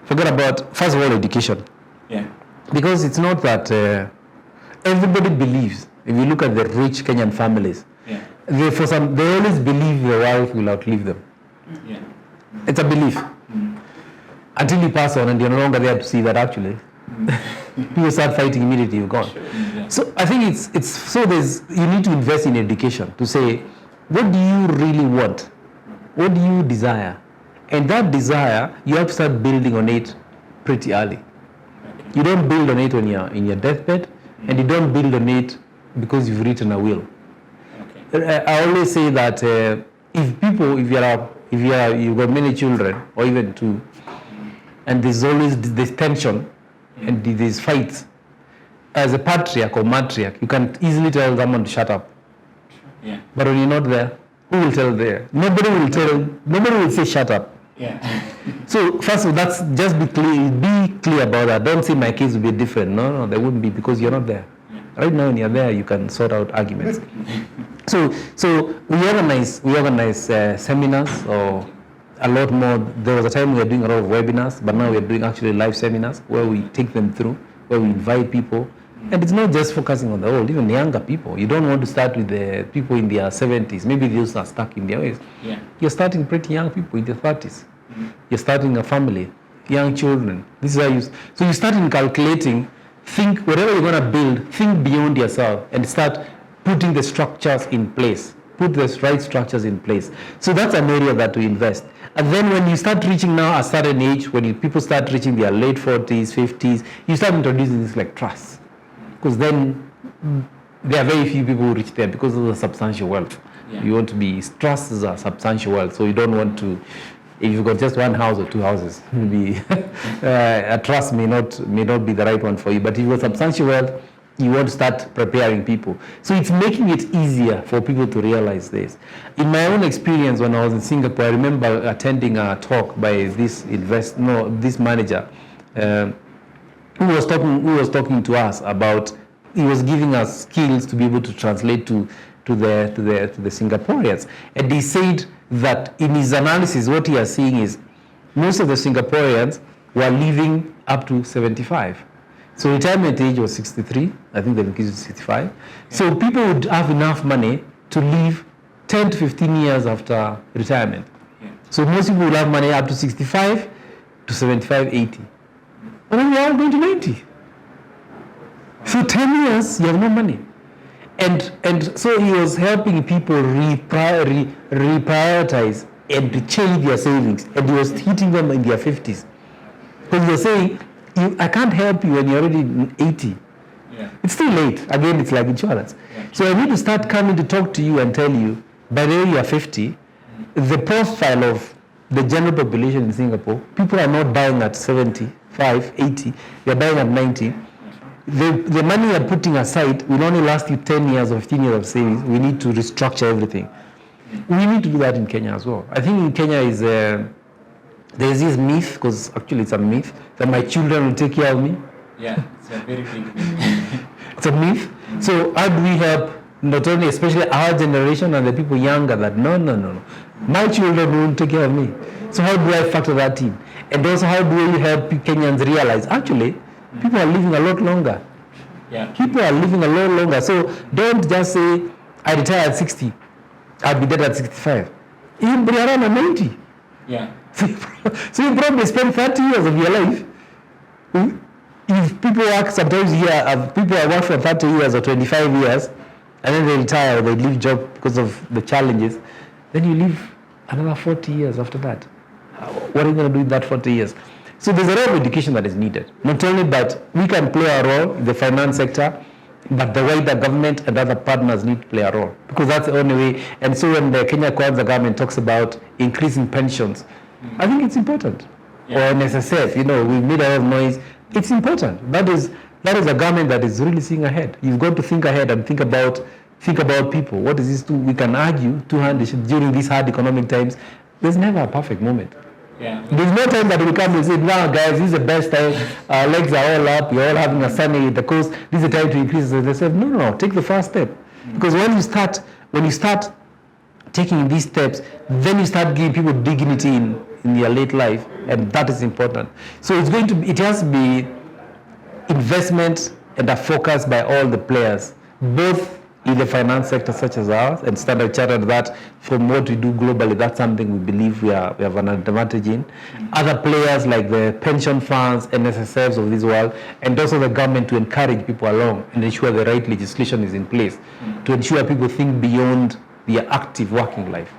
forget about, first of all, education. Yeah. Because it's not that everybody believes. If you look at the rich Kenyan families, they always believe their wife will outlive them. Yeah. It's a belief. Until you pass on and you're no longer there to see that actually. People start fighting immediately, you're gone. Sure. Yeah. So I think you need to invest in education to say, what do you really want? What do you desire? And that desire, you have to start building on it pretty early. Okay. You don't build on it when you're in your deathbed, and you don't build on it because you've written a will. Okay. I always say that you've got many children, or even two, and there's always this tension and these fights. As a patriarch or matriarch, you can easily tell someone to shut up. Yeah. But when you're not there, who will tell there? Nobody will say shut up. Yeah. So first of all, that's just be clear about that. Don't say my kids will be different. No, they wouldn't be, because you're not there. Yeah. Right now when you're there, you can sort out arguments. So we organize seminars, or a lot more. There was a time we were doing a lot of webinars, but now we're doing actually live seminars where we take them through, where we invite people. And it's not just focusing on the old, even the younger people. You don't want to start with the people in their 70s. Maybe those are stuck in their ways. Yeah. You're starting pretty young people in their 30s. You're starting a family, young children. This is how you start in calculating, think whatever you're going to build, think beyond yourself and start putting the structures in place. Put the right structures in place. So that's an area that we invest. And then when you start reaching now a certain age, when people start reaching their late 40s, 50s, you start introducing things like trusts. Because then there are very few people who reach there because of the substantial wealth. Yeah. You want to be, trusts is a substantial wealth, so you don't want to, if you've got just one house or two houses, maybe a trust may not be the right one for you. But if you've got substantial wealth, you want to start preparing people. So it's making it easier for people to realize this. In my own experience when I was in Singapore, I remember attending a talk by this manager who was talking to us about, he was giving us skills to be able to translate to the Singaporeans. And he said that in his analysis, what he is seeing is most of the Singaporeans were living up to 75. So retirement age was 63. I think they've increased to 65. So people would have enough money to live 10 to 15 years after retirement. Yeah. So most people will have money up to 65 to 75, 80. And then we're all going to 90. So 10 years, you have no money. And so he was helping people reprioritize and to change their savings. And he was hitting them in their 50s. Because he was saying, I can't help you when you're already 80. Yeah. It's too late. Again, it's like insurance. Yeah. So I need to start coming to talk to you and tell you, by the way you are 50, the profile of the general population in Singapore, people are not dying at 75, 80, they're dying at 90. The money you're putting aside will only last you 10 years or 15 years of savings. We need to restructure everything. We need to do that in Kenya as well. I think in Kenya there's this myth, because actually it's a myth, that my children will take care of me. Yeah, it's a very big myth. It's a myth. So how do we help, not only, especially our generation and the people younger, that no. My children will take care of me. So how do I factor that in? And also how do we help Kenyans realize, actually, people are living a lot longer. Yeah. People are living a lot longer. So don't just say, I retire at 60, I'll be dead at 65. You'll be around at 90. Yeah. So you probably spend 30 years of your life. If people work, sometimes people work for 30 years or 25 years, and then they retire or they leave job because of the challenges, then you live another 40 years after that. What are you going to do in that 40 years? So there's a lot of education that is needed. Not only that we can play a role in the finance sector, but the way the government and other partners need to play a role. Because that's the only way. And so when the Kenya Kwanza government talks about increasing pensions, I think it's important. Yeah. Or NSSF, we've made a lot of noise. It's important. That is a government that is really seeing ahead. You've got to think ahead and think about people. What is this? We can argue during these hard economic times. There's never a perfect moment. Yeah. There's no time that we come and say, now guys, this is the best time. Our legs are all up. You're all having a sunny the coast. This is the time to increase. They said, no. Take the first step. Because when you start taking these steps, then you start giving people dignity in your late life, and that is important. So it has to be investment and a focus by all the players, both in the finance sector such as ours and Standard Chartered, that from what we do globally, that's something we believe we have an advantage in. Other players like the pension funds, NSSFs of this world, and also the government to encourage people along and ensure the right legislation is in place to ensure people think beyond their active working life.